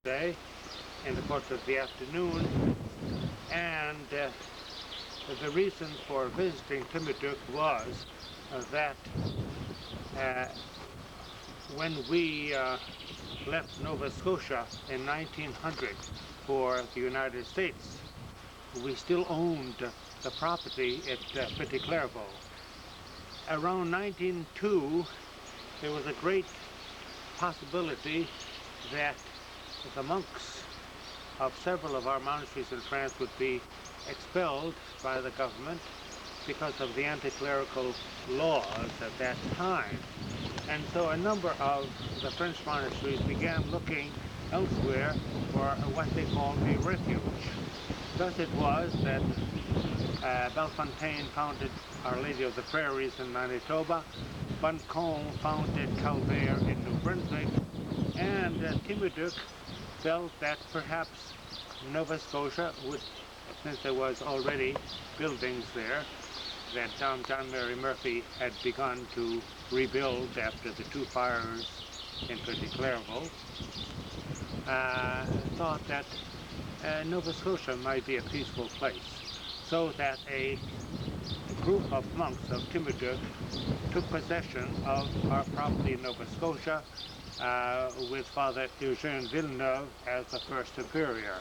Day in the course of the afternoon, and the reason for visiting Timadeuc was that when we left Nova Scotia in 1900 for the United States, we still owned the property at Petit Clairvaux. Around 1902, there was a great possibility that the monks of several of our monasteries in France would be expelled by the government because of the anti-clerical laws at that time. And so a number of the French monasteries began looking elsewhere for what they called a refuge. Thus it was that Bellefontaine founded Our Lady of the Prairies in Manitoba, Buncombe founded Calvaire in New Brunswick, and Timadeuc felt that perhaps Nova Scotia would, since there was already buildings there that John Mary Murphy had begun to rebuild after the two fires in Petit Clairvaux, thought that Nova Scotia might be a peaceful place, so that a group of monks of Timadeuc took possession of our property in Nova Scotia with Father Eugène Villeneuve as the first superior.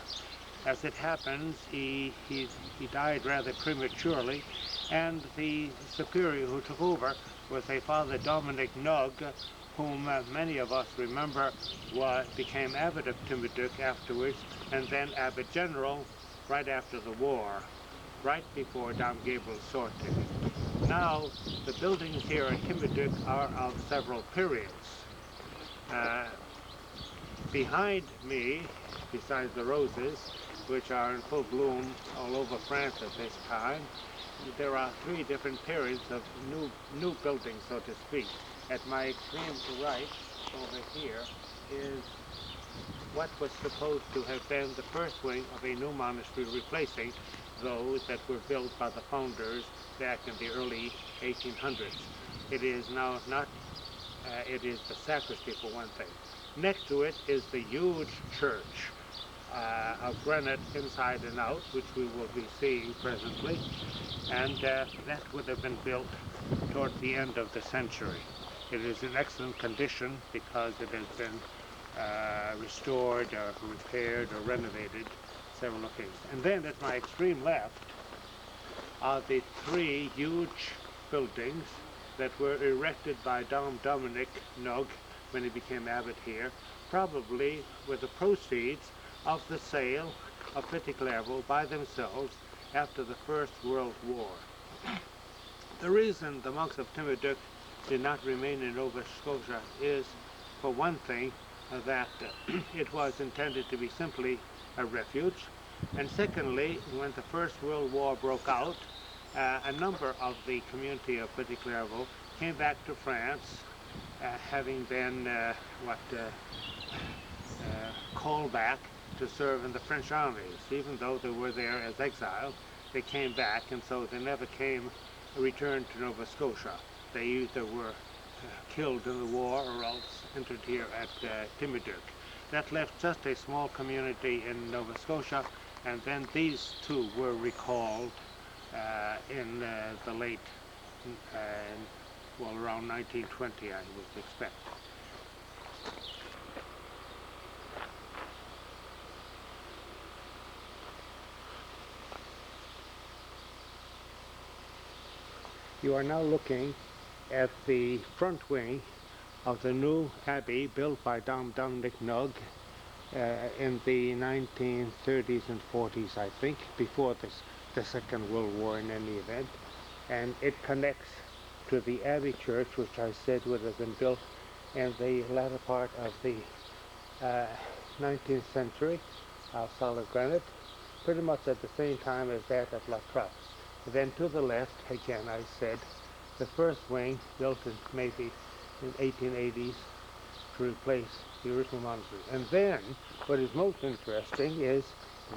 As it happens, he died rather prematurely, and the superior who took over was a Father Dominic Nug, whom many of us remember became Abbot of Timadeuc afterwards, and then Abbot General right after the war, right before Dom Gabriel's sortie. Now, the buildings here at Timadeuc are of several periods. Behind me, besides the roses, which are in full bloom all over France at this time, there are three different periods of new buildings, so to speak. At my extreme right, over here, is what was supposed to have been the first wing of a new monastery, replacing those that were built by the founders back in the early 1800s. It is now not, it is the sacristy for one thing. Next to it is the huge church of granite inside and out, which we will be seeing presently, and that would have been built towards the end of the century. It is in excellent condition because it has been restored or repaired or renovated several occasions. And then at my extreme left are the three huge buildings that were erected by Dom Dominic Nug when he became abbot here, probably with the proceeds of the sale of Petit Clairvaux by themselves after the First World War. The reason the monks of Timadeuc did not remain in Nova Scotia is, for one thing, that it was intended to be simply a refuge, and secondly, when the First World War broke out, a number of the community of Petit Clairvaux came back to France, having been called back to serve in the French armies. Even though they were there as exiles, they came back, and so they never returned to Nova Scotia. They either were killed in the war or else entered here at Timadeuc. That left just a small community in Nova Scotia, and then these two were recalled in the late, around 1920, I would expect. You are now looking at the front wing of the new abbey built by Dom Dominic Nug in the 1930s and 40s, I think, before the Second World War in any event. And it connects to the Abbey Church, which I said would have been built in the latter part of the 19th century, of solid granite, pretty much at the same time as that of La Trappe. Then to the left, again, I said, the first wing built in maybe in 1880s to replace the original monastery. And then, what is most interesting is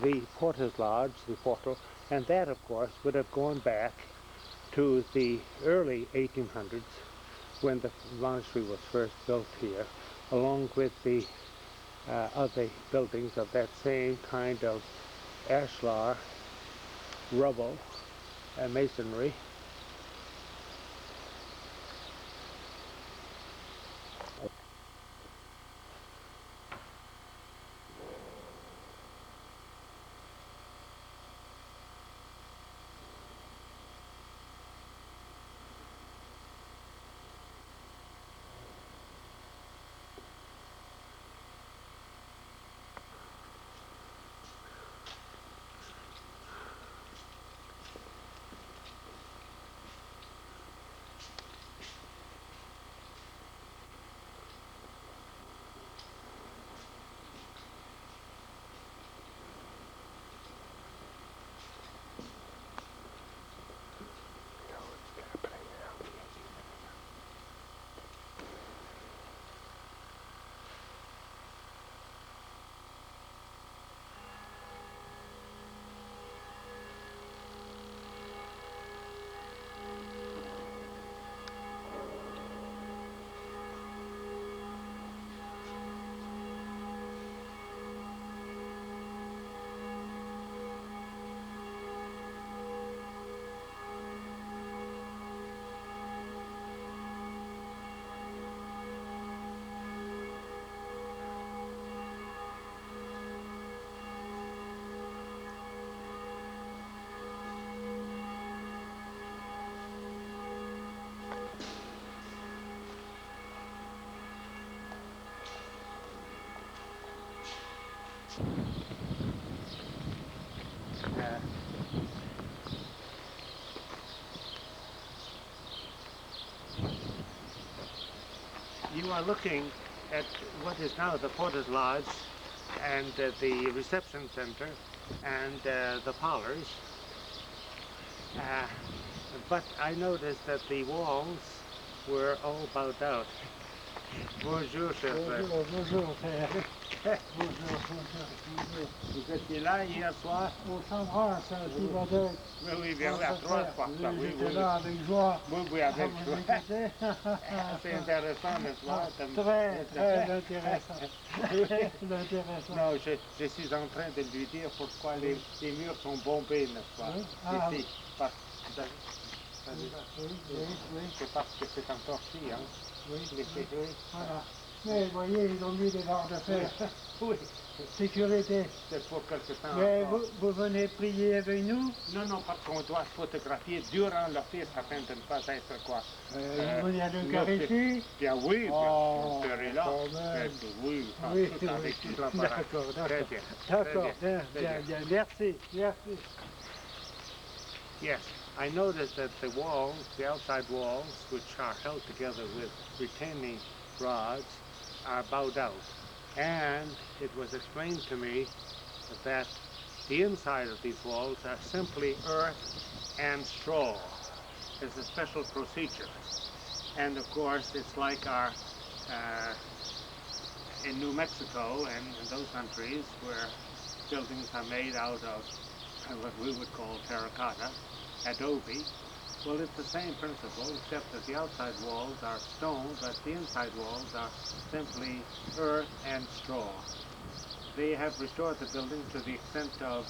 the porter's lodge, the portal, and that, of course, would have gone back to the early 1800s when the monastery was first built here, along with the other buildings of that same kind of ashlar, rubble, masonry. You are looking at what is now the Porter's Lodge and the reception center and the parlors. But I noticed that the walls were all bowed out. Bonjour, cher frère. Bonjour, bonjour, frère. Bonjour, bonjour. Vous étiez là hier soir? Au Chartres à Timadeuc. Oui, oui, bien oui, à trois fois. Oui, J'étais là avec joie. Oui, oui, avec Vous joie. écoutez? C'est intéressant, n'est-ce pas? Très, très intéressant. Très intéressant. Non, je suis en train de lui dire pourquoi les murs sont bombés, n'est-ce pas? Oui. Ah, Ici, parce que oui. c'est parce que c'est en torchis, hein? Oui. Oui. Voilà. Mais vous voyez, ils ont mis des barres de fer. Oui. Sécurité. C'est pour quelque temps. Mais vous venez prier avec nous? Non, non, parce qu'on doit photographier durant l'office afin de ne pas être quoi. Vous venez à l'Eucharistie? Bien oui, Oh, bien sûr, là. Oui, oui, tout avec tout l'appareil. D'accord, Très d'accord. bien. D'accord, Très bien. Merci, merci. Yes, I noticed that the walls, the outside walls, which are held together with retaining rods, are bowed out. And it was explained to me that the inside of these walls are simply earth and straw. It's a special procedure. And of course, it's like our, in New Mexico and in those countries where buildings are made out of what we would call terracotta, adobe. Well, it's the same principle, except that the outside walls are stone, but the inside walls are simply earth and straw. They have restored the building to the extent of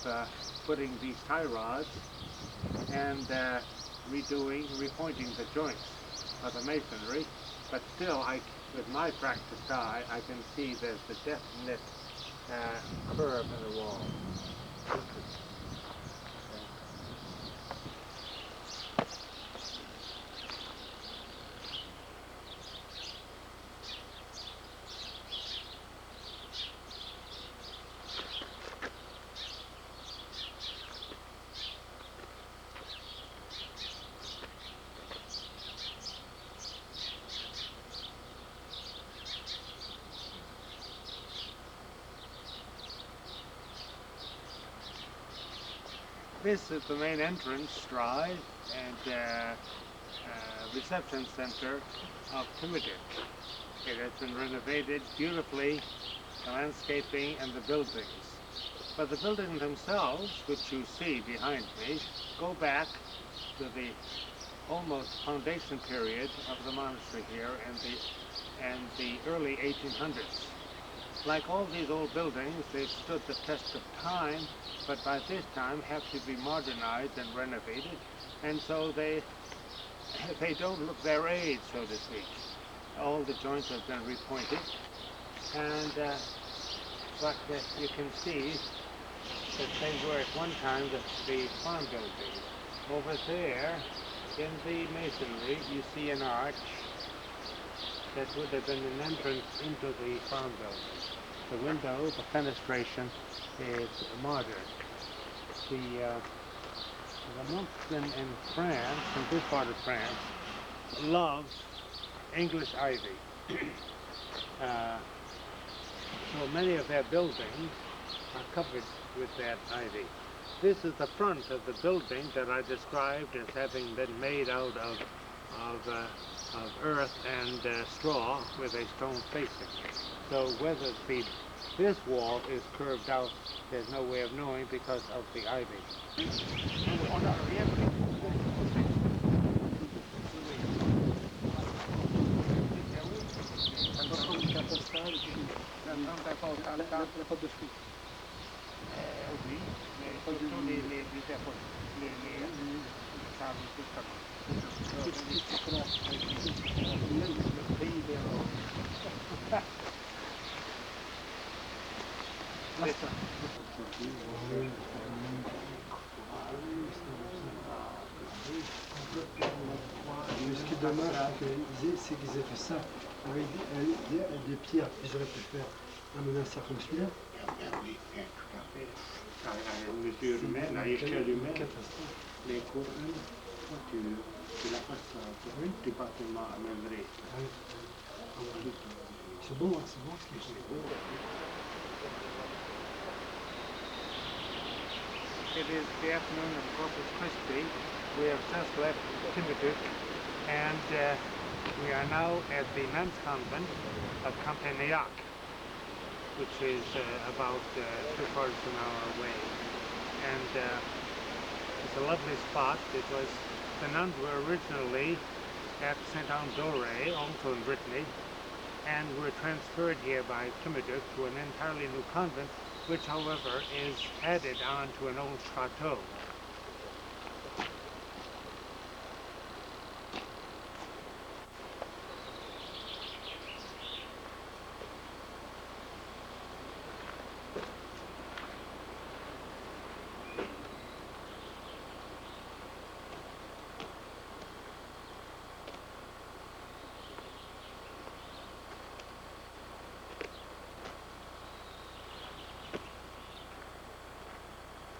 putting these tie rods and repointing the joints of the masonry, but still, with my practiced eye, I can see there's the definite curve in the wall. This is the main entrance drive and reception center of Timadeuc. It has been renovated beautifully, the landscaping and the buildings. But the buildings themselves, which you see behind me, go back to the almost foundation period of the monastery here and the early 1800s. like all these old buildings, they've stood the test of time, but by this time have to be modernized and renovated, and so they don't look their age, so to speak. All the joints have been repointed, and but you can see that they were at one time the farm buildings. Over there, in the masonry, you see an arch that would have been an entrance into the farm building. The window, the fenestration is modern. The monks in France, in this part of France, love English ivy. So many of their buildings are covered with that ivy. This is the front of the building that I described as having been made out of earth and straw with a stone facing. So whether this wall is curved out, there's no way of knowing because of the ivy. Ce qui est dommage, c'est qu'ils aient fait ça avec des pierres qu'ils auraient pu faire un monastère comme celui-là. Mesure humaine, à échelle humaine, Catastrophe. les couronnes, tu la façade du bâtiment à même rythme. C'est beau, hein, c'est beau ce qu'ils font. It is the afternoon of Corpus Christi. We have just left Timadeuc, and we are now at the nuns' convent of Campagnac, which is about 3/4 of an hour away. And it's a lovely spot because the nuns were originally at St. Anne-d'Auray, also in Brittany, and were transferred here by Timadeuc to an entirely new convent, which, however, is added on to an old chateau.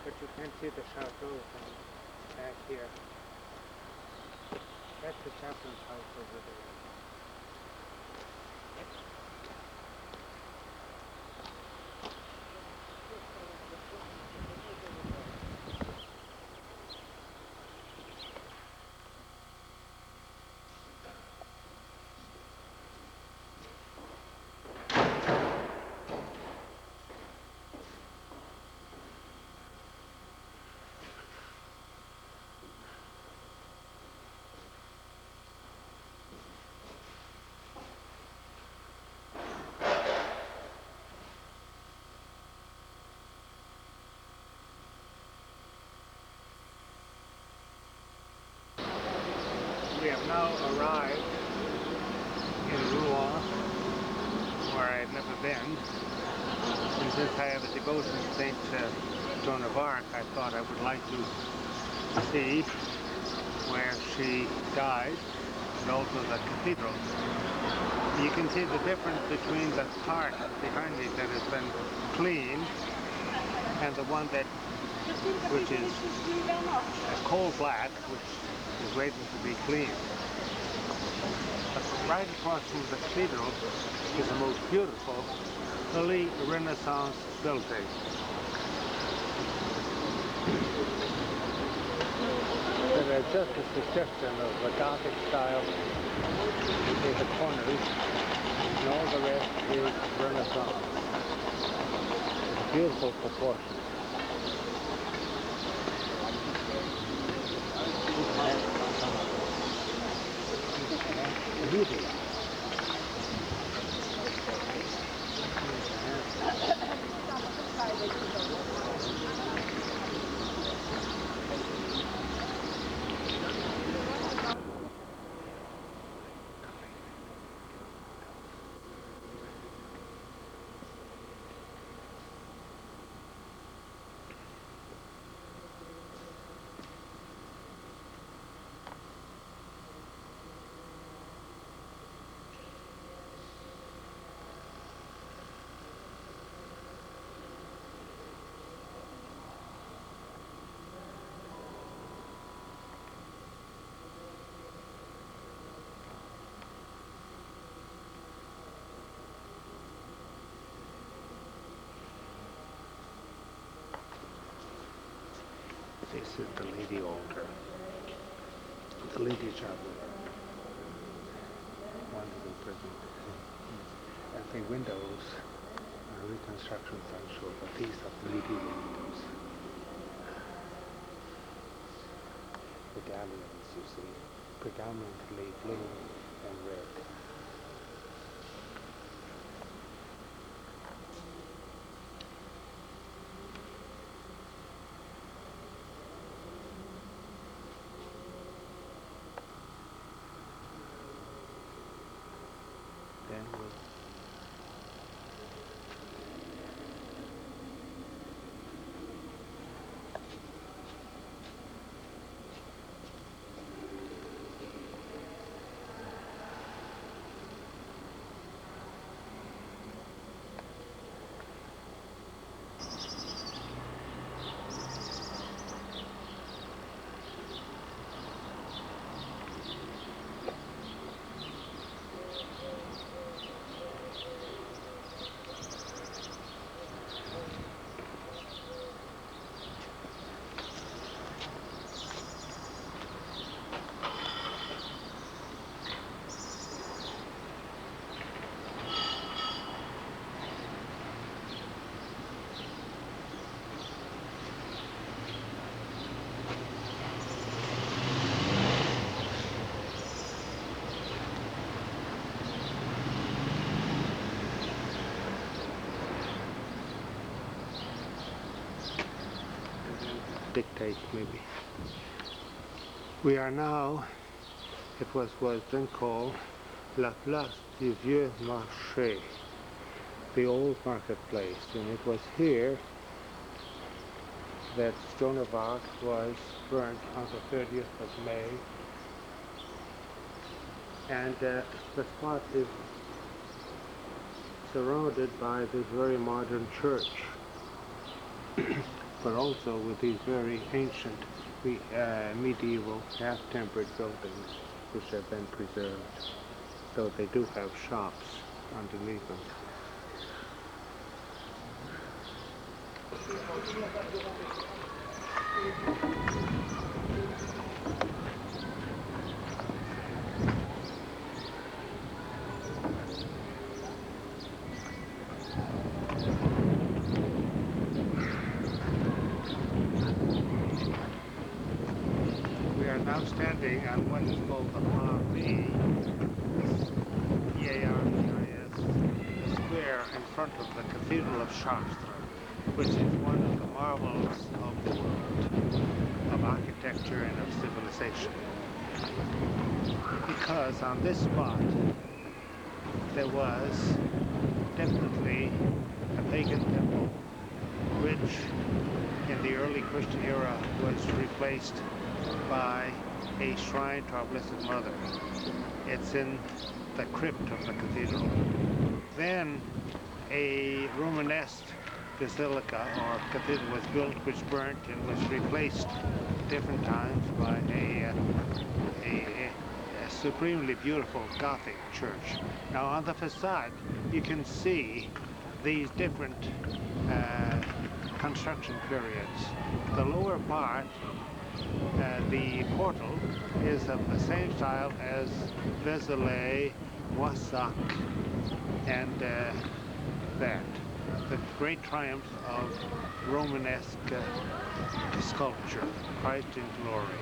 But you can see the chateau from back here. That's the chaplain's house over there. We have now arrived in Rouen, where I have never been. And since I have a devotion to Saint Joan of Arc, I thought I would like to see where she died, and also the cathedral. You can see the difference between the part behind me that has been cleaned and the one which is a coal black, which is waiting to be cleaned. But right across from the cathedral is the most beautiful early Renaissance building. There is just a suggestion of the Gothic style in the corners, and all the rest is Renaissance. Beautiful proportions. Beauty. This is the Lady Altar, the Lady Chapel. Wonderful present. And the windows are reconstructions, I'm sure, but these are the medieval windows. The galleries, you see, predominantly blue and red. Then we'll dictate maybe. We are now, it was then called La Place du Vieux Marché, the old marketplace, and it was here that Joan of Arc was burnt on the 30th of May, and the spot is surrounded by this very modern church, but also with these very ancient medieval half-tempered buildings which have been preserved, though they do have shops underneath them. Now standing on what is called the Parvis, P-A-R-V-I-S, the square in front of the Cathedral of Chartres, which is one of the marvels of the world, of architecture and of civilization. Because on this spot there was definitely a pagan temple, which in the early Christian era was replaced by a shrine to our Blessed Mother. It's in the crypt of the cathedral. Then a Romanesque basilica or cathedral was built, which burnt and was replaced at different times by a supremely beautiful Gothic church. Now on the facade you can see these different construction periods. The lower part, the portal, is of the same style as Vézelay, Moissac, and that. The great triumph of Romanesque sculpture, Christ in glory.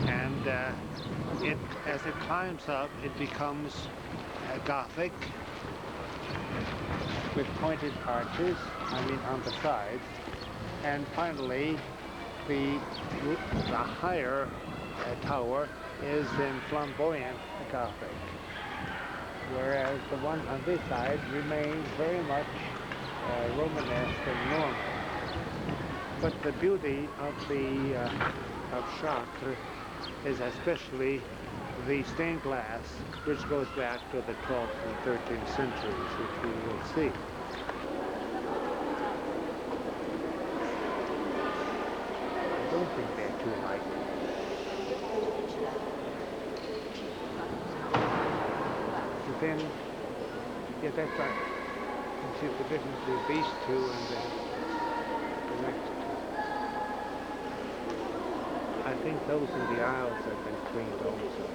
And as it climbs up, it becomes Gothic with pointed arches, on the sides, and finally the higher tower is in flamboyant Gothic, whereas the one on this side remains very much Romanesque and Norman. But the beauty of Chartres is especially the stained glass, which goes back to the 12th and 13th centuries, which we will see. I don't think they're too light. And then, yeah, that's right. You see the difference between these two and the next two. think those in the aisles have been cleaned also.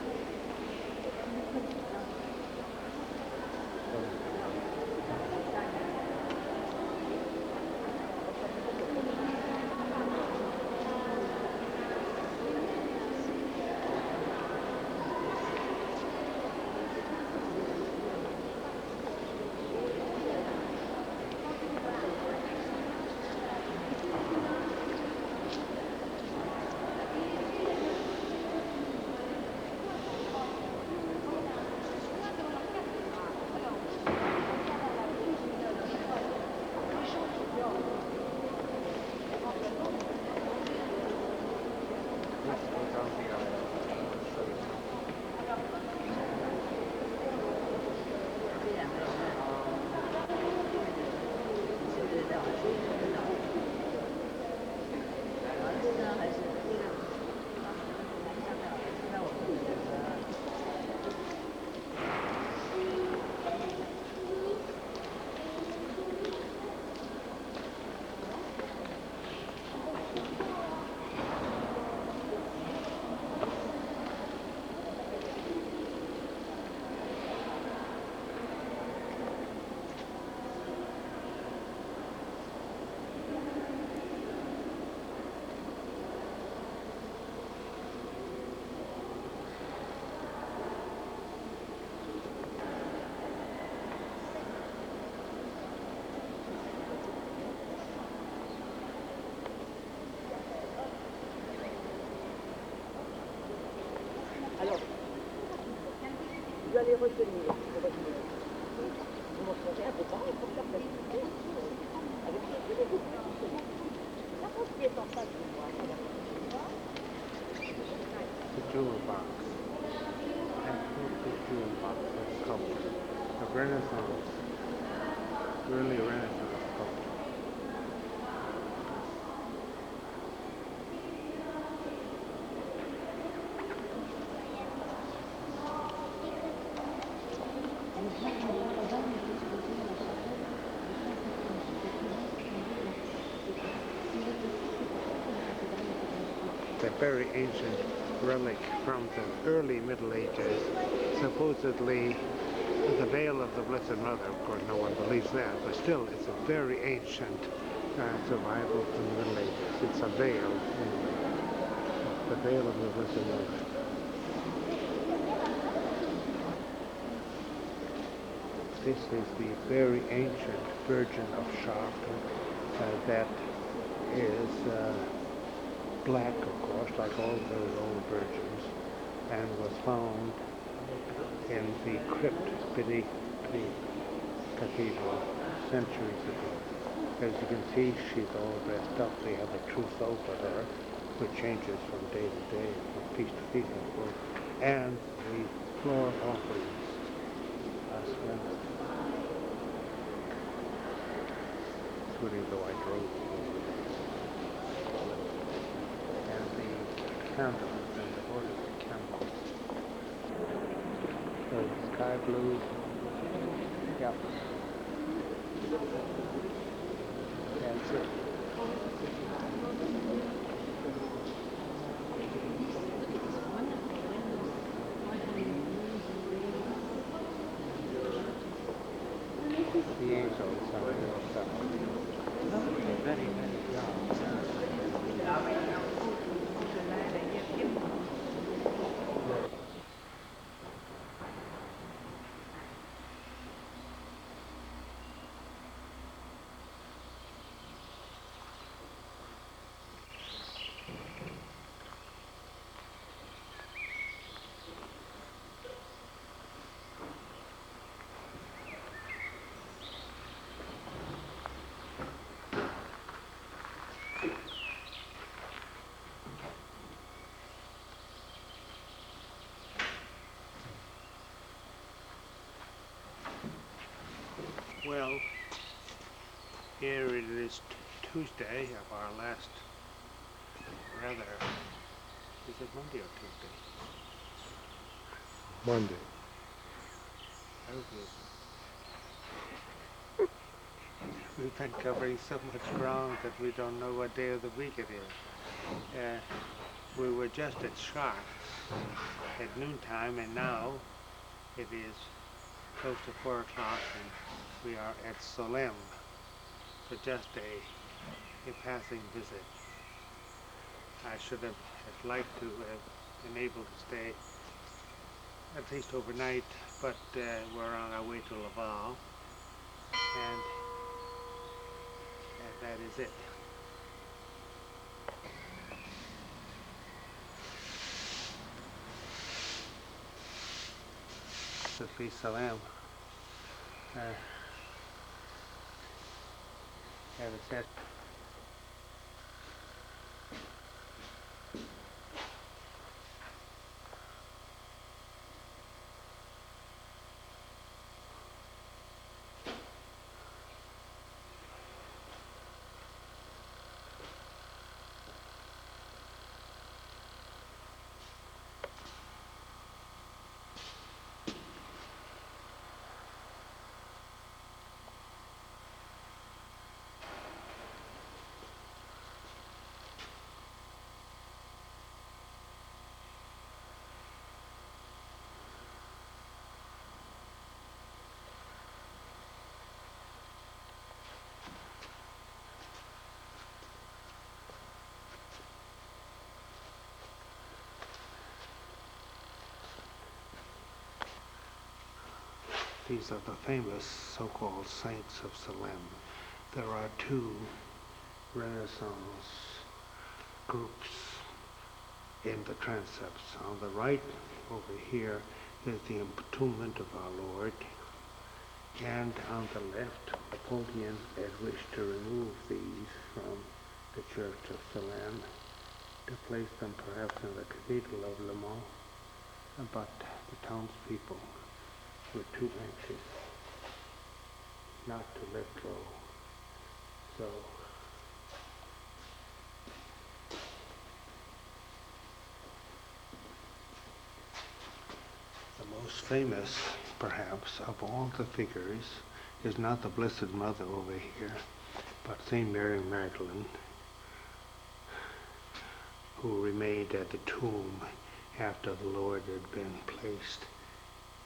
Vous allez retenir, vous montrerez un peu pareil pour faire faciliter avec la chose qui est en face de moi. The jewel box. The jewel box of sculpture. A Renaissance, really Renaissance sculpture. A very ancient relic from the early Middle Ages, supposedly the veil of the Blessed Mother. Of course, no one believes that, but still, it's a very ancient survival from the Middle Ages. It's a veil, the veil of the Blessed Mother. This is the very ancient Virgin of Chartres that is black, of course, like all those old virgins, and was found in the crypt beneath the cathedral centuries ago. As you can see, she's all dressed up. They have a trousseau over her, which changes from day to day, from feast to feast, of course, and the floor offerings are splendid, including the white robe. Candles and the order of candles. So sky blue. Yep. That's it. The angels on the other side. Very, very young. Well, here it is Tuesday of our last, rather, is it Monday or Tuesday? Monday. Okay. We've been covering so much ground that we don't know what day of the week it is. We were just at Chartres at noontime, and now it is close to 4 o'clock, and we are at Solesmes for just a passing visit. I should have liked to have been able to stay at least overnight, but we're on our way to Laval, and that is it. Cecilia Salam. Have it set. These are the famous so-called saints of Solesmes. There are 2 Renaissance groups in the transepts. On the right over here is the entombment of our Lord, and on the left Napoleon had wished to remove these from the church of Solesmes to place them perhaps in the Cathedral of Le Mans, but the townspeople were too anxious not to let go. So the most famous, perhaps, of all the figures is not the Blessed Mother over here, but St. Mary Magdalene, who remained at the tomb after the Lord had been placed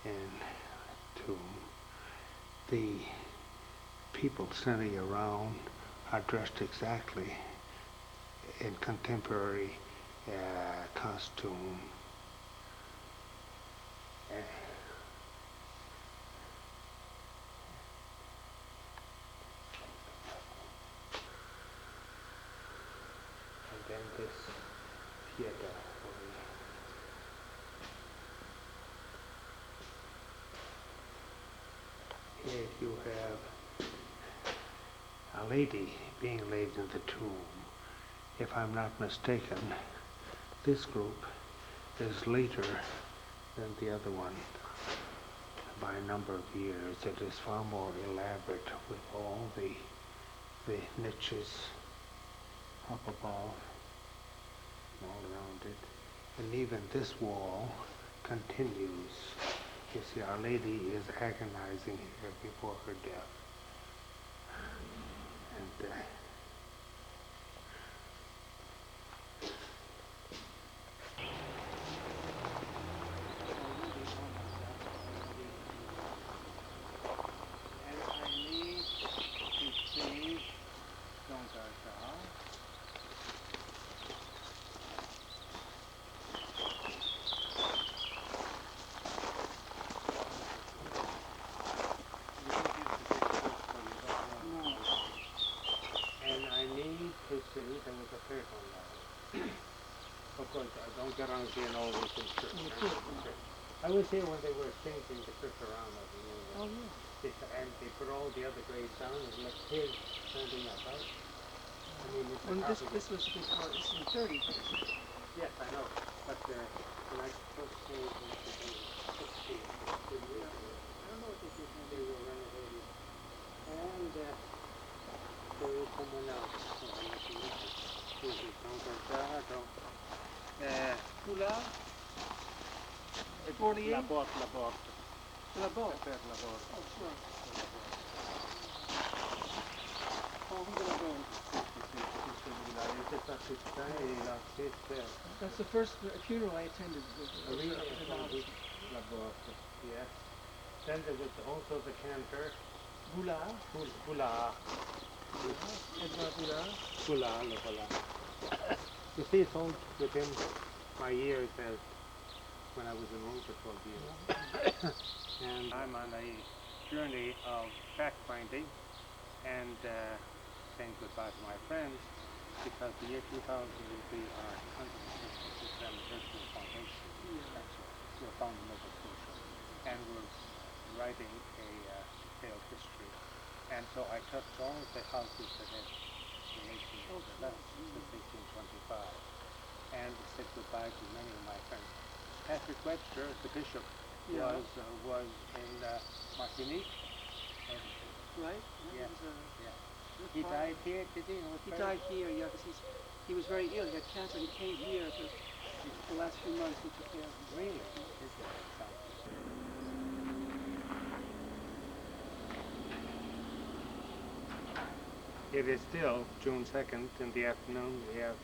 in tomb. The people standing around are dressed exactly in contemporary costume. And then this theater. Here you have a lady being laid in the tomb. If I'm not mistaken, this group is later than the other one by a number of years. It is far more elaborate with all the niches up above and all around it. And even this wall continues. You see, Our Lady is agonizing here before her death. And Guéranger and all these things. I was here when they were changing the church around. Oh, yeah. And they put all the other graves down and left his standing up, right? I mean, this was before, this is the 30s. Yes, I know. But when I first came into the 60s, I don't know what they did when they were renovating. And there was someone else. Oula, 48? La porte. La porte. La porte. Oh, sure. Oh, oui, de la porte. C'est ça. That's the first funeral I attended. Yes. Then there was also the cantor. Boulard. Boulard. Edouard Boulard. Boulard, le voilà. You see, it's all within my years as when I was in Rome for 12 years. And I'm on a journey of fact-finding and saying goodbye to my friends, because the year 2000 will be our 150th anniversary of foundation. We're founding Nova Scotia, and we're writing a tale of history. And so I touched all of the houses that had relation to that since 1825, and said goodbye to many of my friends. Patrick Webster, the bishop, was in Martinique. And right? Yeah. He died here, did he? He died here, yeah, because he was very ill. He had cancer. He came here for the last few months. He took care of him. Really? It is still June 2nd in the afternoon. We have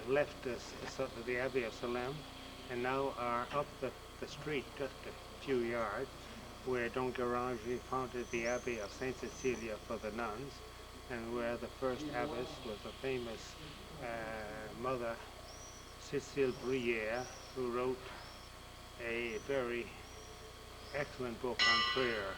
left the Abbey of Solesmes and now are up the street just a few yards where Don Guéranger founded the Abbey of Saint Cecilia for the nuns, and where the first abbess was a famous mother, Cécile, who wrote a very excellent book on prayer.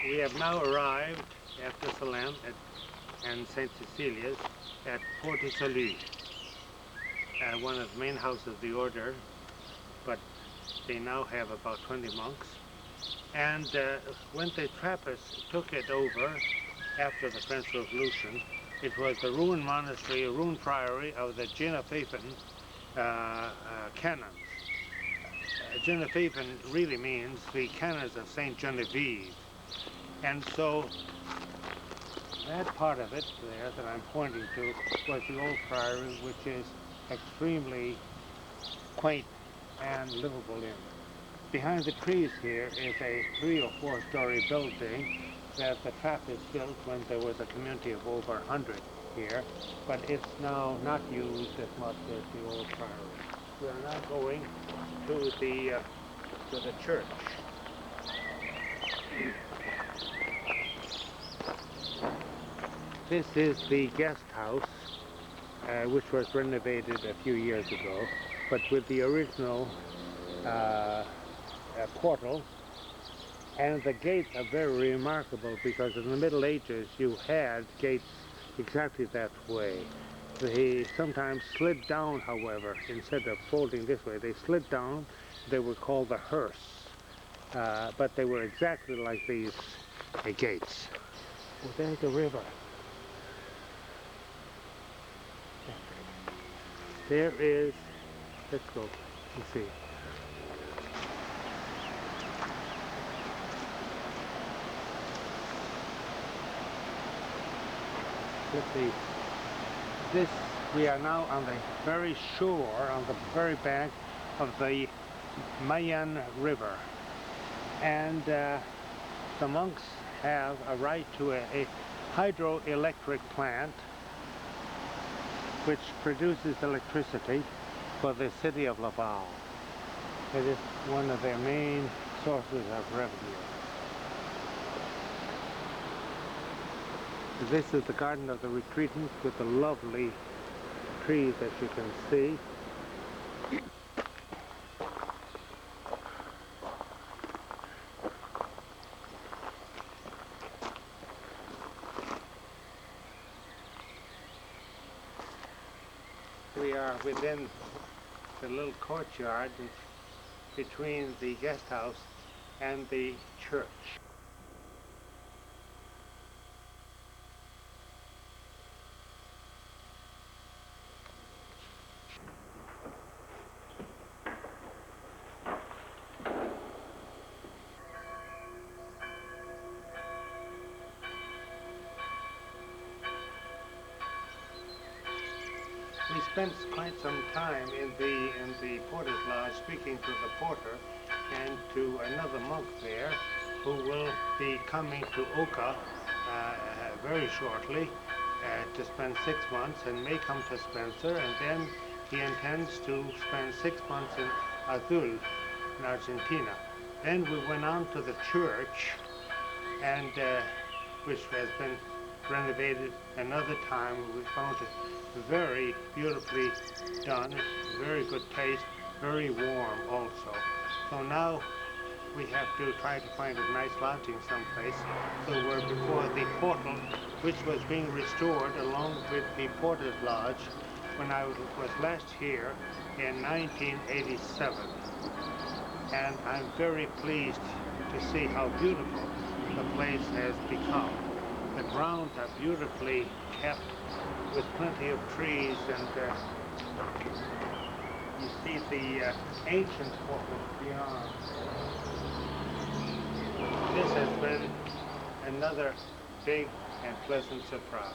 We have now arrived after Solesmes and St. Cecilia's at Port de Salut, one of the main houses of the order, but they now have about 20 monks. And when the Trappists took it over after the French Revolution, it was the Rouen monastery, Rouen priory of the Genevieve canons. Genevieve really means the canons of Saint Genevieve. And so that part of it there that I'm pointing to was the old priory, which is extremely quaint and livable in. Behind the trees here is a 3 or 4 story building that the Trappists built when there was a community of over 100 here, but it's now not used as much as the old priory. We are now going to the church. This is the guest house, which was renovated a few years ago, but with the original portal. And the gates are very remarkable because in the Middle Ages you had gates exactly that way. They sometimes slid down, however, instead of folding this way. They slid down. They were called the hearse, but they were exactly like these gates. Well, there's the river. There is, let's go and see. Let's see. This, we are now on the very shore, on the very bank of the Mayenne River. And the monks have a right to a hydroelectric plant which produces electricity for the city of Laval. It is one of their main sources of revenue. This is the Garden of the Retreatants with the lovely trees, as you can see. We are within the little courtyard between the guest house and the church. We spent quite some time in the porter's lodge speaking to the porter and to another monk there who will be coming to Oka very shortly to spend 6 months, and may come to Spencer, and then he intends to spend 6 months in Azul in Argentina. Then we went on to the church, and which has been renovated another time. We found it very beautifully done, very good taste, very warm also. So now we have to try to find a nice lodging someplace. So we're before the portal, which was being restored along with the porter's lodge when I was last here in 1987. And I'm very pleased to see how beautiful the place has become. The grounds are beautifully kept with plenty of trees, and you see the ancient portal beyond. This has been another big and pleasant surprise.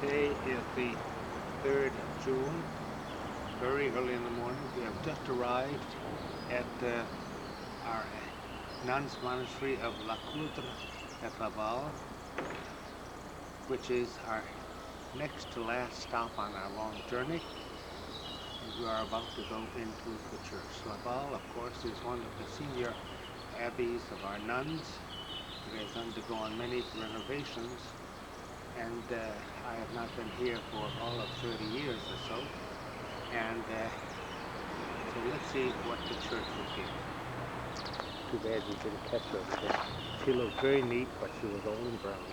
Today is the 3rd of June, very early in the morning. We have just arrived at our nuns' monastery of La Coudre at Laval, which is our next to last stop on our long journey. And we are about to go into the church. Laval, of course, is one of the senior abbeys of our nuns. It has undergone many renovations, and I have not been here for all of 30 years or so. And so let's see what the church will be. Too bad we didn't catch her over there. She looked very neat, but she was old and brown.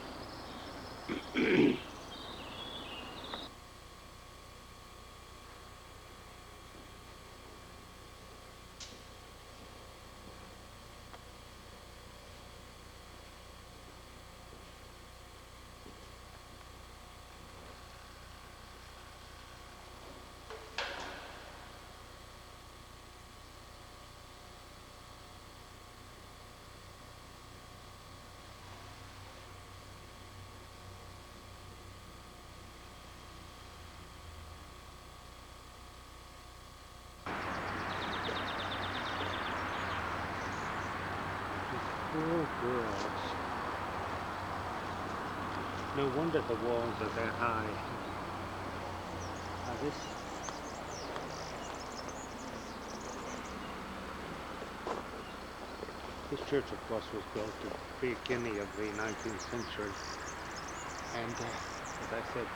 Poor girls. No wonder the walls are that high. This church, of course, was built at the beginning of the 19th century. And, as I said,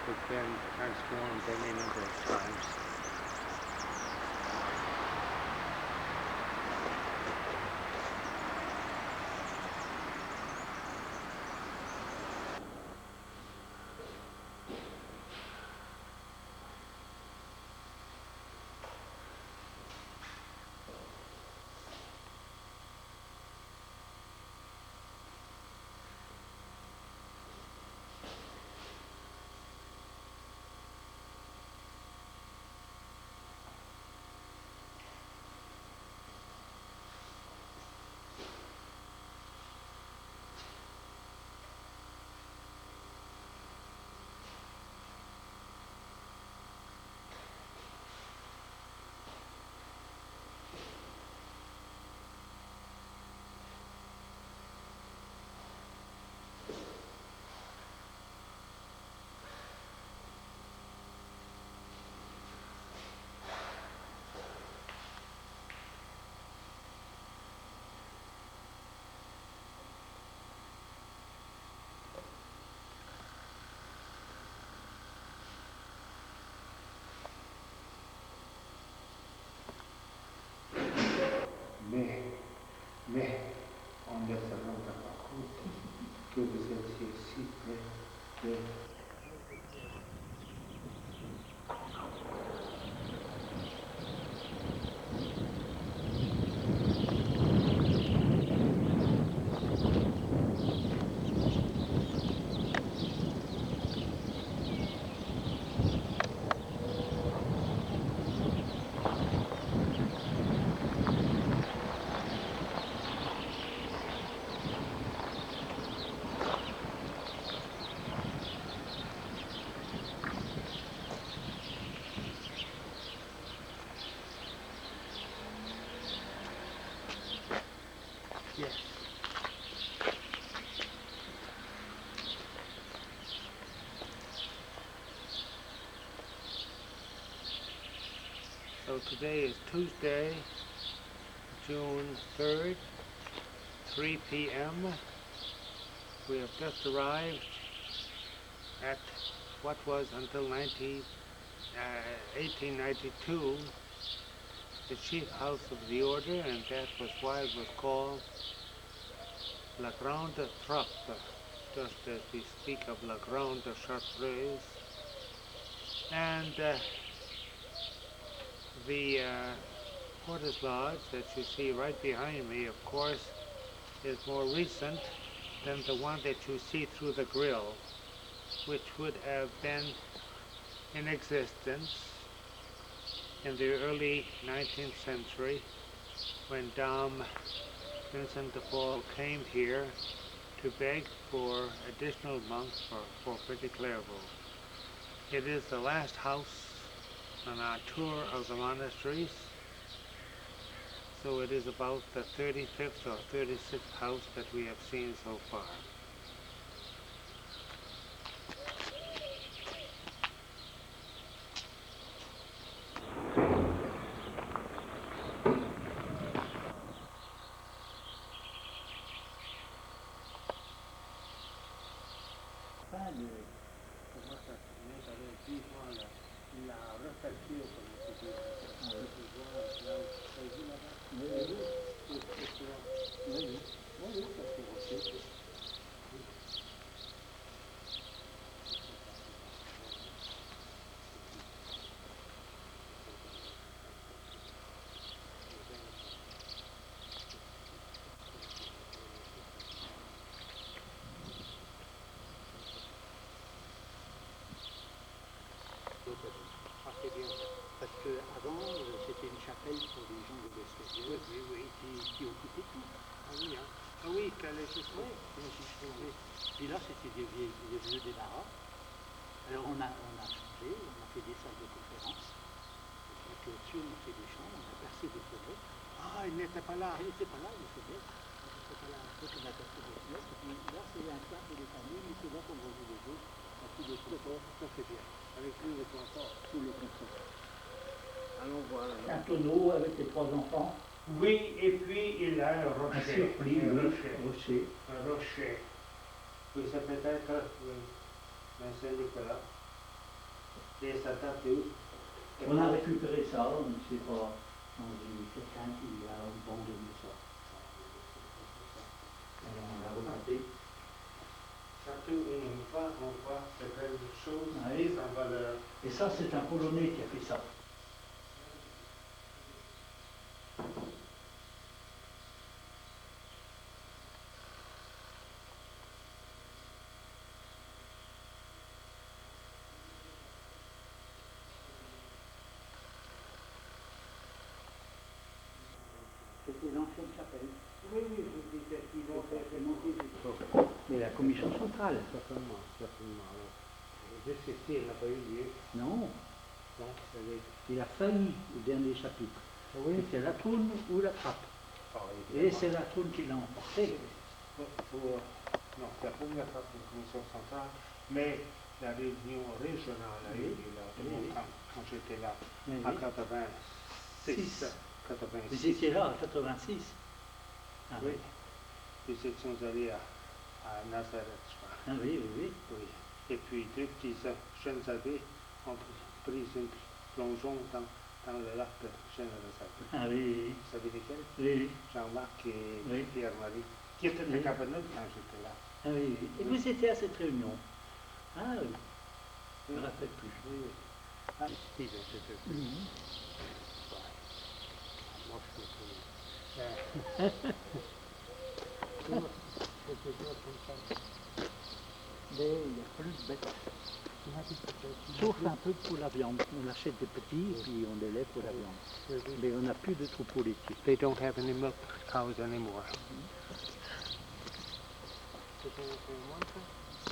it's been transformed any number of times. Yes. So today is Tuesday, June 3rd, 3 p.m. We have just arrived at what was until 1892 the chief house of the order, and that was why it was called La Trappe, just as we speak of La Chartres. And the Porter's Lodge that you see right behind me, of course, is more recent than the one that you see through the grill, which would have been in existence in the early 19th century when Dom Vincent de Paul came here to beg for additional monks for Pretty Clairvaux. It is the last house on our tour of the monasteries, so it is about the 35th or 36th house that we have seen so far. Parce qu'avant, c'était une chapelle pour les gens de l'extérieur qui occupaient tout. Ah oui, hein? Ah oui, qu'elle est juste là. Puis là, c'était des vieux débarras. Alors on a changé, on a fait des salles de conférence. La clôture, on a fait des chambres, on a percé des fenêtres. Ah, il n'était pas là. Elle n'était pas là, les fenêtres. Elle n'était pas là. Donc on a percé des fenêtres. Et puis là, c'est un tas pour les familles, mais c'est là qu'on va jouer les jeux. À tous les confort. Ça c'est bien. Avec tout le confort. Tout le confort. Allons voir. Un tonneau avec les 3 enfants. Oui, et puis il a un rocher. Un surplis, un oui, rocher. Un rocher. Oui, c'est peut-être, oui, mais c'est Nicolas. Et ça date d'où? On a récupéré ça, on ne sait pas. Quelqu'un qui a abandonné ça. Alors on l'a remonté. Surtout une fois on voit ces belles choses Oui. sans valeur. Et ça, c'est un Polonais qui a fait ça. C'était l'ancienne chapelle. Oui, je disais qu'ils ont fait monter mais la commission centrale. Certainement, certainement. Alors, jusqu'ici, il n'a pas eu lieu. Non, Donc, il a failli au dernier chapitre. oui. C'était la trône ou la trappe. Et c'est la trône qui l'a emporté. Non, c'est la première fois pour la commission centrale, mais la réunion régionale a eu lieu là, de mon temps, quand j'étais là, en 86. Vous étiez là en 86. Ah, Oui. Nous étions allés à Nazareth, je crois. Ah oui, oui, oui. Oui. Et puis deux petits jeunes abbés ont pris une plongeon dans le lac de Gennesaret. Ah oui, oui. Vous savez lesquels? Oui, Jean-Marc et Oui. Pierre-Marie, qui étaient Oui. à Cabanel quand j'étais là. ah oui, oui. Et vous étiez à cette réunion? Ah oui, je ne me rappelle plus. Oui, oui. Ah, si, c'était Mhm. moi, je suis Mais il n'y a plus de bêtes. Sauf un peu pour la viande. On achète des petits et puis on les lève pour la viande. Mais on n'a plus de troupeaux laitiers. They don't have any milk cows anymore.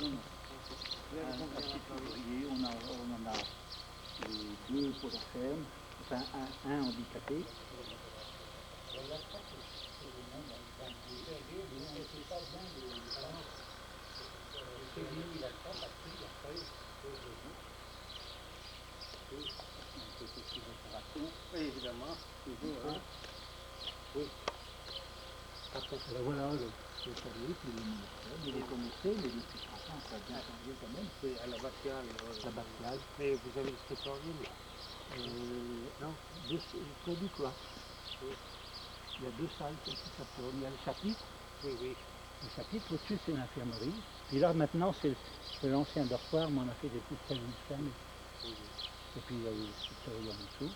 Un petit ouvrier, on en a 2 pour la ferme, enfin un handicapé. celui où il a le temps, parce qu'il a feuille, un peu de restauration. Oui, évidemment, toujours, hein. Oui. Alors voilà le salut, puis le monastère. Il est connecté, mais depuis 30 ans, ça a bien changé quand même. Oui, à l'abbatiale. L'abbatiale. Mais vous avez le scriptorium là? Non, près du cloître. Il y a deux salles qui s'appellent. Il y a le chapitre. Oui, oui. Le chapitre au-dessus, c'est l'infirmerie. Puis là, maintenant, c'est l'ancien dortoir, mais on a fait des petites cellules fermées. Et puis, il y a eu le scriptorium en dessous.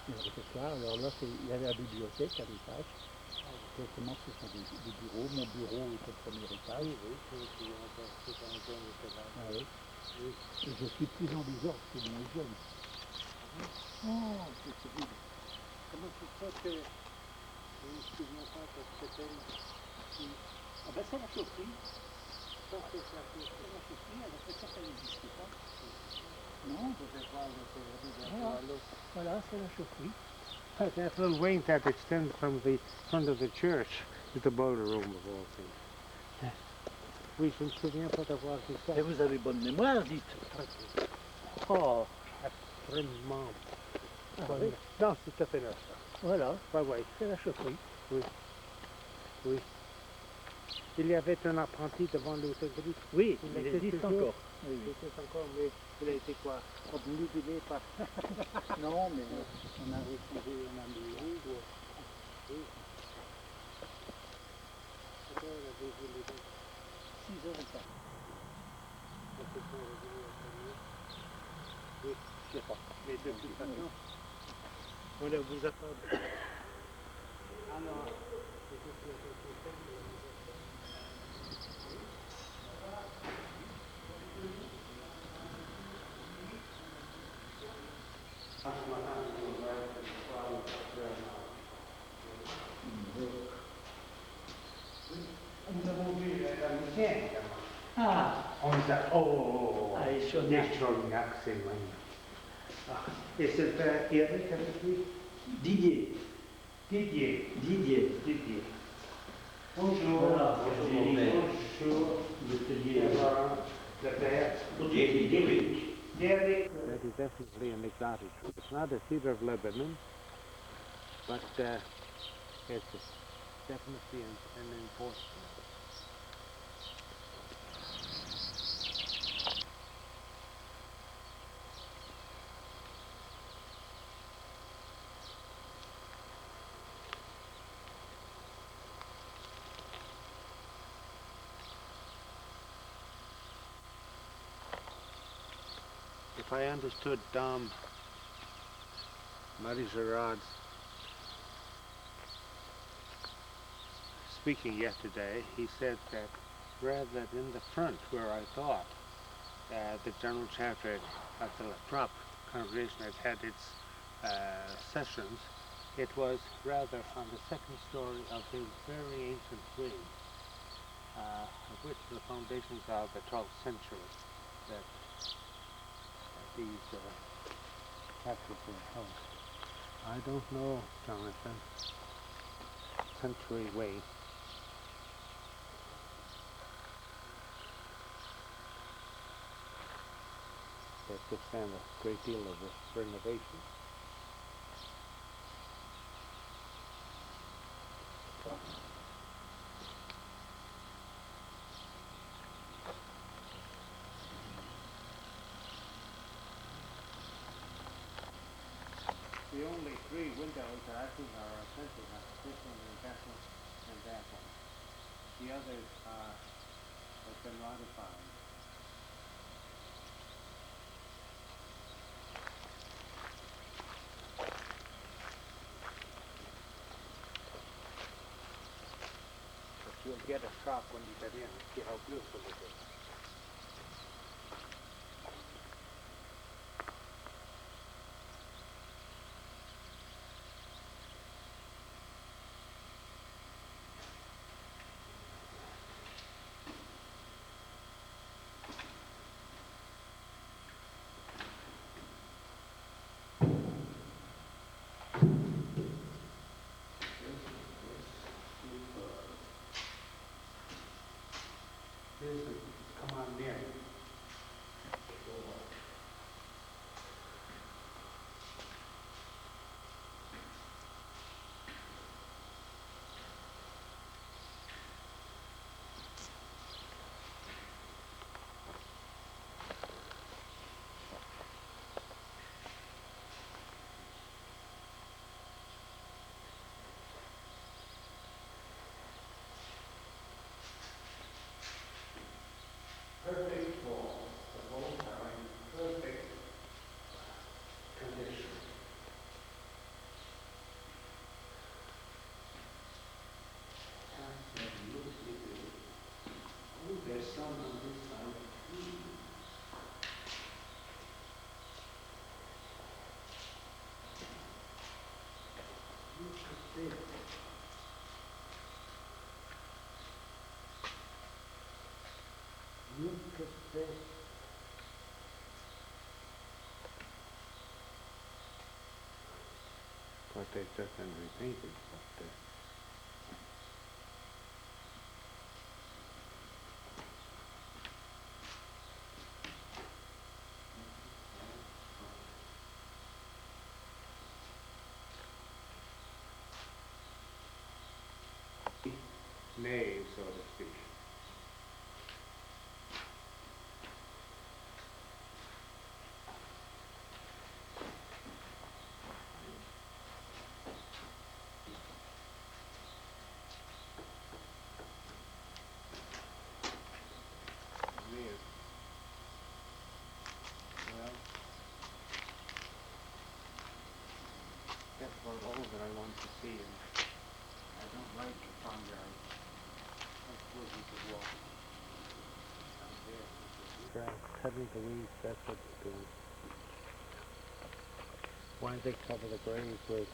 Il y a le réfectoire. Alors là, il y avait la bibliothèque à l'étage. Directement, ce sont des bureaux. Mon bureau est au premier étage. Ah oui. Et je suis plus en désordre que dans les jeunes. Oh, c'est terrible. Comment tu sais que je ne me souviens pas que c'était Ah ben c'est la chaufferie. Ça c'est la chaufferie, alors peut-être qu'elle n'existe pas. Non, je vais voir le théorie voilà, c'est la chaufferie. That little wing that extends from the front of the church is the boiler room of all things. Oui, je ne me souviens pas d'avoir vu ça. Et vous avez bonne mémoire, dites. Oh, extrêmement. Ah, oui. Non, c'est tout à fait là. Voilà, Ouais, ouais. c'est la chaufferie. Oui. Oui. Il y avait un apprenti devant l'hôtellerie. Oui, il existe toujours. encore. Il existe encore, mais il a été quoi? Obnubilé par... Non, mais on a refusé, on a mis... Oui. À quelle heure avez-vous levé? 6h15. Oui, Je sais pas. mais de toute façon, on ne vous attend. Alors, c'est ce qui a été fait. Nous avons vu la musicienne, évidemment. Ah, On les a... Oh, ah, et Chaunac. les Chaunac, c'est magnifique. Ah, et c'est le père Eric avec lui? Didier. Didier. Bonjour. Voilà, Bonjour. Bonjour. L'hôtelier. Le père. Eric. That is definitely an exotic tree. It's not a cedar of Lebanon, but it's definitely an important. If I understood Dom Marie-Gerard's speaking yesterday, he said that rather than in the front where I thought the General Chapter of the La Trappe congregation had its sessions, it was rather on the second story of a very ancient wing, of which the foundations are of the 12th century, that these chapters were housed. I don't know, Jonathan. Century Way. That could stand a great deal of renovation. The only three windows that I think are authentic are this one and that one and that one. The others have been modified. But you'll get a shock when you get in and see how beautiful it is. Of course, they've just been repainted, but nave, so to speak. Nave. Well, that's about all that I want to see, and I don't like the farmyard. I suppose we could walk down there. Grass, cutting the weeds, that's what it's doing. Why do they cover the graves with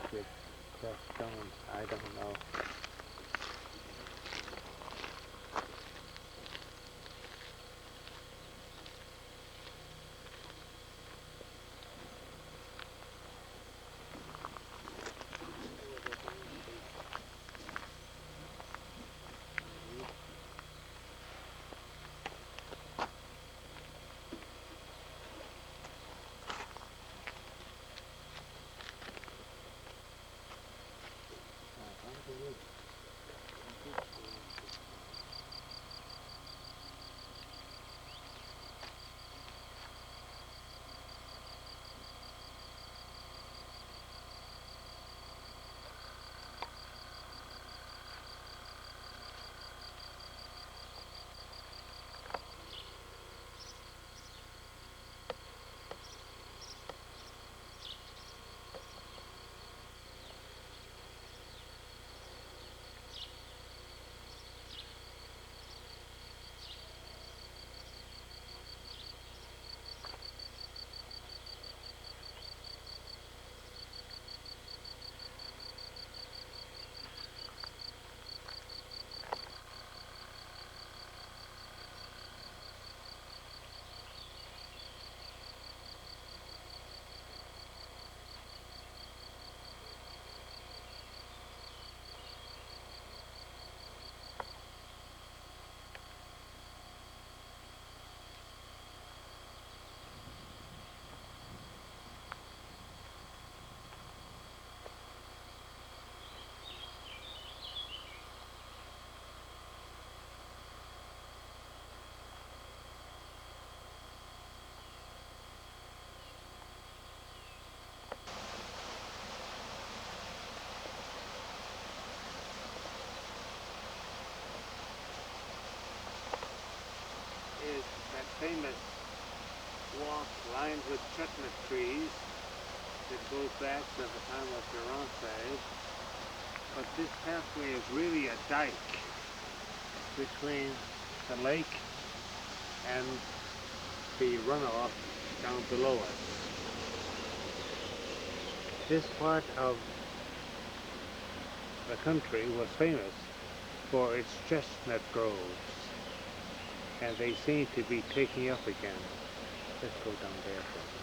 crushed stone? I don't know. Is that famous walk lined with chestnut trees that goes back to the time of Guéranger. But this pathway is really a dike between the lake and the runoff down below us. This part of the country was famous for its chestnut groves, and they seem to be taking up again. Let's go down there for a minute.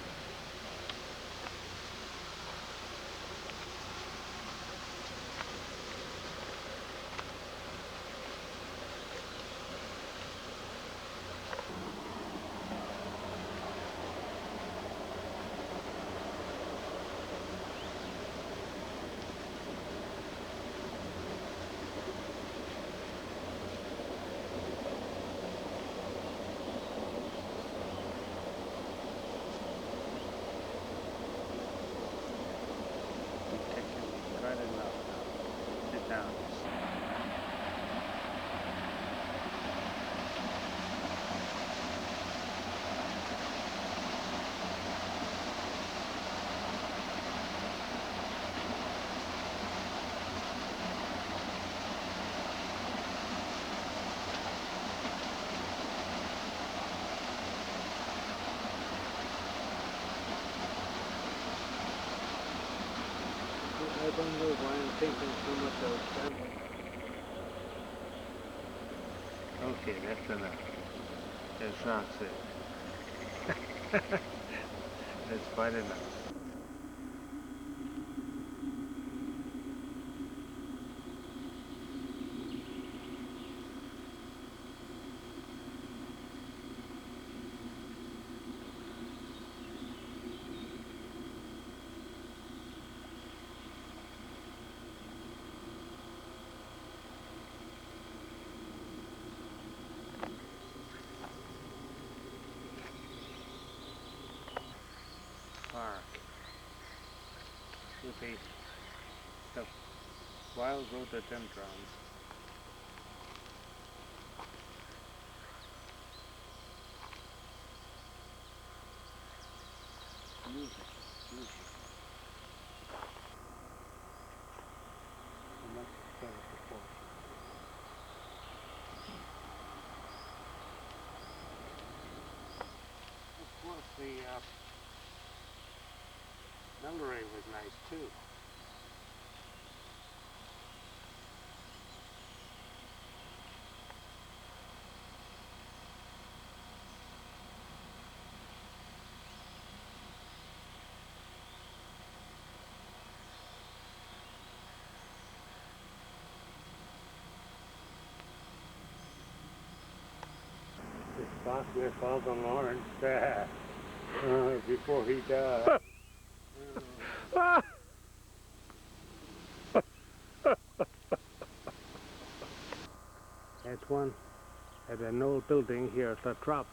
I don't know why I'm thinking too much of them. Okay, that's enough. As Jacques said. That's quite enough. Park with the wild rhododendrons. Music. And that's the before. Of course, the Nunnery was nice too. The spot where Father Lawrence before he died. At an old building here at La Trappe,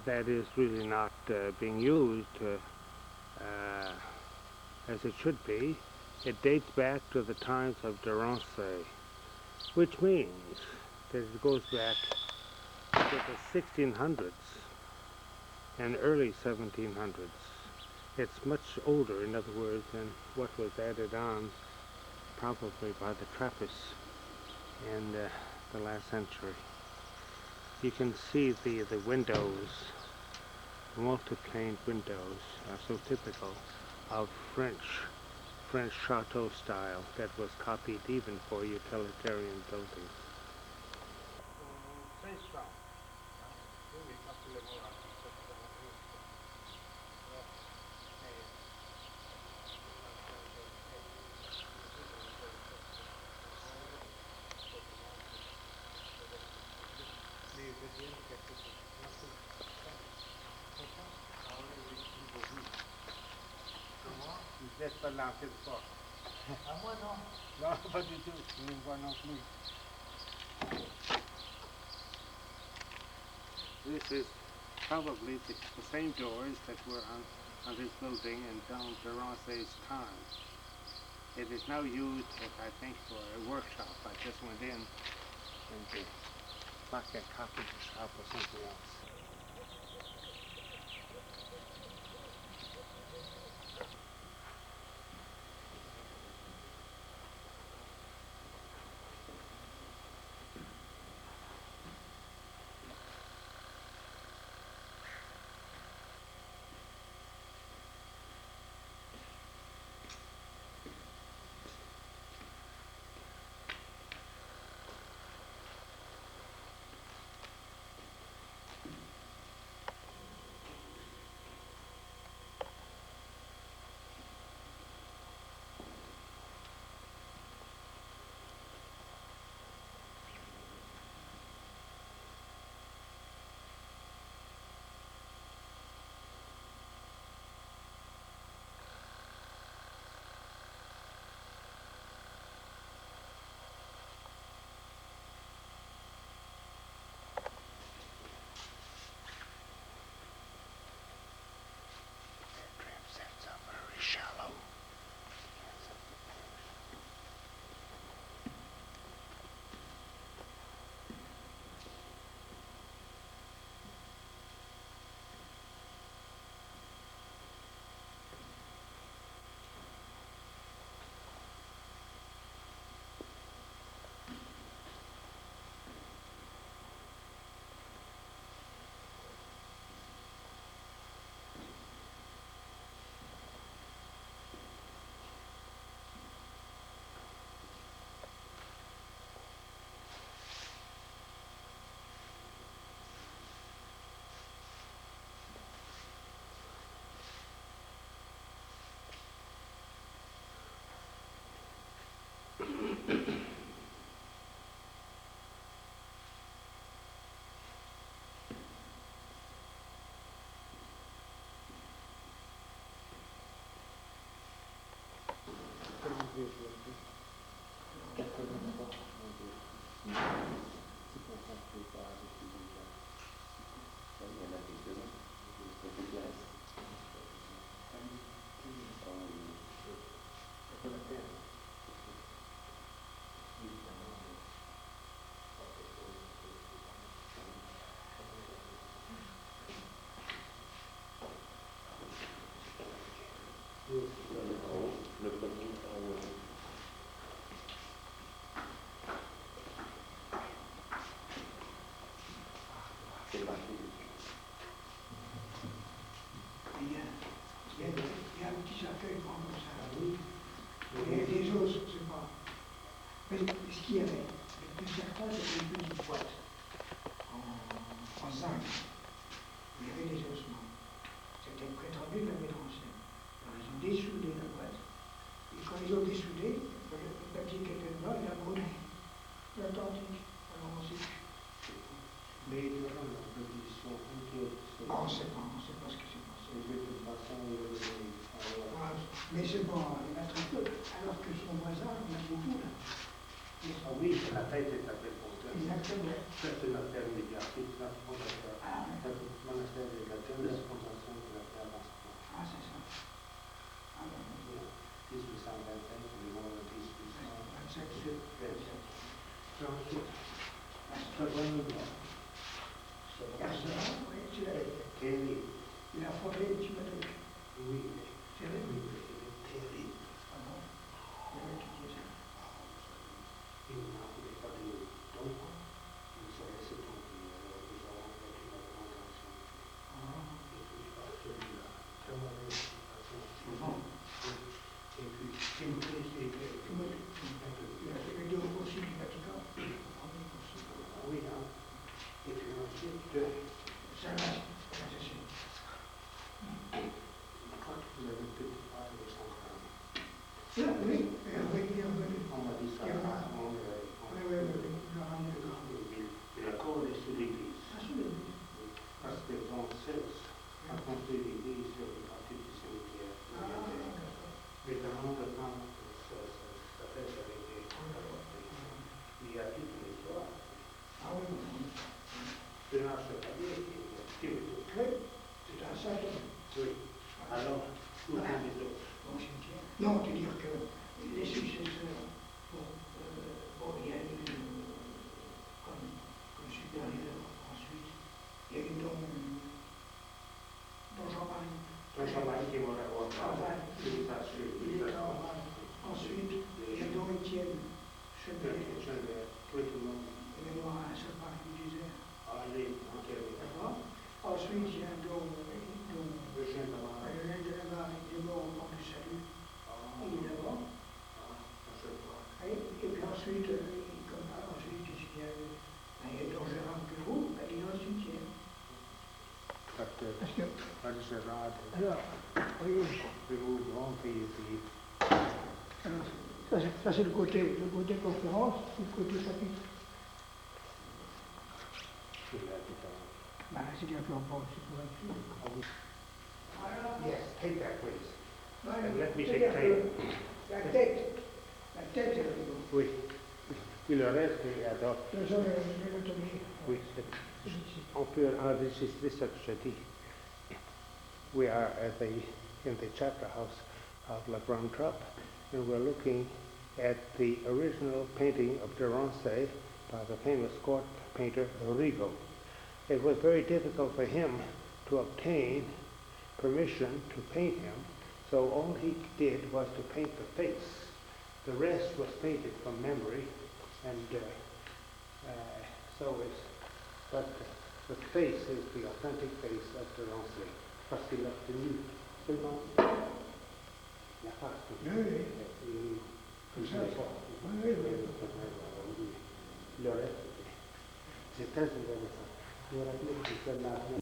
that is really not being used as it should be. It dates back to the times of Guéranger, which means that it goes back to the 1600s and early 1700s. It's much older, in other words, than what was added on probably by the Trappists in the last century. You can see the windows, multi-planed windows, are so typical of French chateau style that was copied even for utilitarian buildings. Vous n'êtes pas lancé de force. À moi non. Non, pas du tout. Je ne vois non plus. This is probably the same doors that were on this building in Don Guéranger's time. It is now used, I think, for a workshop. I just went in and like a copy shop or something else. Il y a un petit cercueil grand comme ça. Il y a des os, c'est pas. Mais ce qu'il y avait, le plus certain, c'était une petite boîte en zinc. Il y avait des ossements. C'était prétendu de la mettre en scène. Alors ils ont dessoudé la boîte. Et quand ils ont dessoudé, le papier qui était dedans, il a brûlé. L'authentique. Alors on sait plus. Mais durant la révolution, On ne sait pas ce qui s'est passé. de toute façon, Mais c'est bon, il y en a très peu. Alors que son voisin, il y en a beaucoup là. ah oui, la tête est à défoncer. Exactement. C'est une affaire médiatique, la fondation. Ah, Le monastère de la Trappe, la fondation de la Trappe. ah c'est ça. Ah, ben, 1825, les mois de 1827. 27. Ensuite, très bonne loi. Oui, tu l'as Terrible. il a fondé Timadeuc. Oui, C'est vrai? oui, terrible. Ah bon? Il y avait qui disait ça. Il n'a pas de don. Il s'est laissé tomber. Alors, nous avons fait une augmentation. Et puis, celui-là, très mauvaise situation. Bon. Et puis, une crise qui était. Il a fait les deux aussi du Vatican. Le premier aussi. Oui, hein. Et puis ensuite, Ça va, ça c'est sûr. je crois que vous avez peut-être parlé de son crâne. Oui, il est revenu. On m'a dit ça. Il est revenu. Oui, Oui, le ramener le grand. Et la cour est sur l'église. Ah, sous l'église. Parce que Jean XVI a construit l'église sur une partie du cimetière. Ah, d'accord. Mais pendant le temps, ça fait avec des. Il y a toute une histoire. Ah oui, oui. C'est un chevalier qui est Oui, c'est un saint homme. oui. Alors, où sont les autres? Bon cimetière. Non, te dire que les successeurs, bon, il y a eu comme supérieur ensuite, il y a eu don Jean-Marie. Ton Jean-Marie qui est mort à Rouen. Il est en Val. Ensuite, il y a don Étienne, chevalier. Oui, tout le monde. Il est mort à Saint-Marc du désert. Allez, enterré. D'accord. Ensuite, il y a don Eugène Lamar. le jeune de la Marne, il est mort au camp du Salut. Il est là-bas. Et puis ensuite, ensuite, qu'est-ce qu'il y a eu? Il y a don Gérard Bureau, il est dans le cimetière. Parce que, Gérard, alors, oui, Bureau, grand pays. alors, ça c'est le côté conférence, c'est le côté chapitre. Bah, c'est bien plus bon, c'est pour être sûr. Yes, take that, please. Non, And let me c'est-à-dire take que la tête est rigolo. Oui. Puis le reste est alors. Le sol est l'autonomie. Oui, on peut enregistrer ce que je dis. We are in the chapter house of La Trappe, and we're looking at the original painting of Guéranger by the famous court painter Rigaud. It was very difficult for him to obtain permission to paint him, so all he did was to paint the face. The rest was painted from memory, and but the face is the authentic face of Guéranger, parce qu'il a tenu seulement la face. Oui. Comme ça. Oui. Le reste, c'est très intéressant. Vous rappelez que c'est la